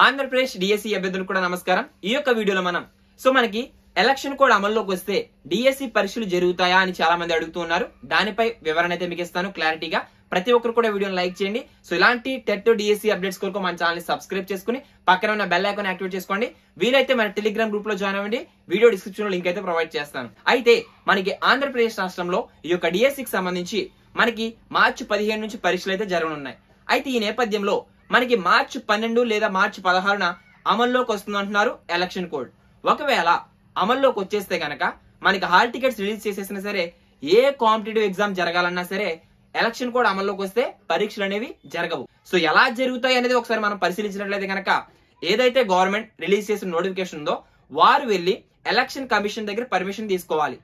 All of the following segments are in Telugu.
ఆంధ్రప్రదేశ్ డిఎస్సి అభ్యర్థులకు కూడా నమస్కారం. ఈ యొక్క వీడియోలో మనం మనకి ఎలక్షన్ కోడ్ అమల్లోకి వస్తే డిఎస్సి పరీక్షలు జరుగుతాయా అని చాలా మంది అడుగుతూ ఉన్నారు. దానిపై వివరణ అయితే మీకు ఇస్తాను క్లారిటీగా. ప్రతి ఒక్కరు కూడా వీడియోని లైక్ చేయండి. సో ఇలాంటి టెట్ డిఎస్సి అప్డేట్స్ కొరకు మన ఛానల్ ని సబ్స్క్రైబ్ చేసుకుని పక్కన ఉన్న బెల్ ఐకాన్ యాక్టివేట్ చేసుకోండి. వీలైతే మన టెలిగ్రామ్ గ్రూప్ లో జాయిన్ అవ్వండి. వీడియో డిస్క్రిప్షన్ లో లింక్ అయితే ప్రొవైడ్ చేస్తాను. అయితే మనకి ఆంధ్రప్రదేశ్ రాష్ట్రంలో ఈ యొక్క డిఎస్సికి సంబంధించి మనకి మార్చి 15 నుంచి పరీక్షలు అయితే జరగనున్నాయి. అయితే ఈ నేపథ్యంలో మనకి మార్చి 12 లేదా మార్చి 16న అమల్లోకి వస్తుంది అంటున్నారు ఎలక్షన్ కోడ్. ఒకవేళ అమల్లోకి వచ్చేస్తే గనక మనకి హాల్ టికెట్స్ రిలీజ్ చేసేసినా సరే, ఏ కాంపిటేటివ్ ఎగ్జామ్ జరగాలన్నా సరే ఎలక్షన్ కోడ్ అమల్లోకి వస్తే పరీక్షలు అనేవి జరగవు. సో ఎలా జరుగుతాయి అనేది ఒకసారి మనం పరిశీలించినట్లయితే కనుక, ఏదైతే గవర్నమెంట్ రిలీజ్ చేసిన నోటిఫికేషన్ ఉందో వారు వెళ్లి ఎలక్షన్ కమిషన్ దగ్గర పర్మిషన్ తీసుకోవాలి.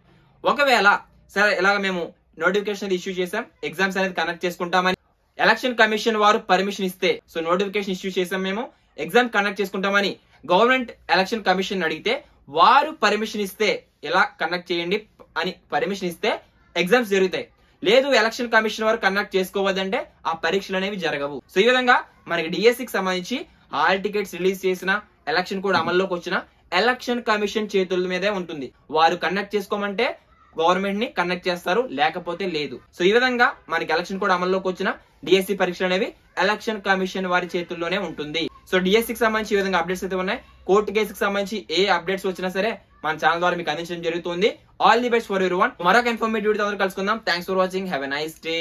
ఒకవేళ సరే ఇలాగ మేము నోటిఫికేషన్ ఇష్యూ చేసాం, ఎగ్జామ్స్ అనేది కండక్ట్ చేసుకుంటామని ఎలక్షన్ కమిషన్ వారు పర్మిషన్ ఇస్తే, సో నోటిఫికేషన్ ఇష్యూ చేసాం మేము ఎగ్జామ్ కండక్ట్ చేసుకుంటామని గవర్నమెంట్ ఎలక్షన్ కమిషన్ అడిగితే వారు పర్మిషన్ ఇస్తే ఇలా కండక్ట్ చేయండి అని పర్మిషన్ ఇస్తే ఎగ్జామ్స్ జరుగుతాయి. లేదు ఎలక్షన్ కమిషన్ వారు కండక్ట్ చేసుకోవద్దంటే ఆ పరీక్షలు అనేవి జరగవు. సో ఈ విధంగా మనకి డిఎస్సికి సంబంధించి హాల్ టికెట్స్ రిలీజ్ చేసిన, ఎలక్షన్ కూడా అమల్లోకి వచ్చిన ఎలక్షన్ కమిషన్ చేతుల మీదే ఉంటుంది. వారు కండక్ట్ చేసుకోమంటే గవర్నమెంట్ ని కండక్ట్ చేస్తారు, లేకపోతే లేదు. సో ఈ విధంగా మనకి ఎలక్షన్ కూడా అమల్లోకి వచ్చిన డిఎస్సి పరీక్షలు అనేవి ఎలక్షన్ కమిషన్ వారి చేతుల్లోనే ఉంటుంది. సో డిఎస్సికి సంబంధించి ఈ విధంగా అప్డేట్స్ అయితే ఉన్నాయి. కోర్టు కేసుకి సంబంధించి ఏ అప్డేట్స్ వచ్చినా సరే మన ఛానల్ ద్వారా మీకు అందించడం జరుగుతుంది. All the best for everyone. మరొక ఇన్ఫర్మేటివ్ వీడియో కలుసుకుందాం. Thanks for watching. Have a nice day.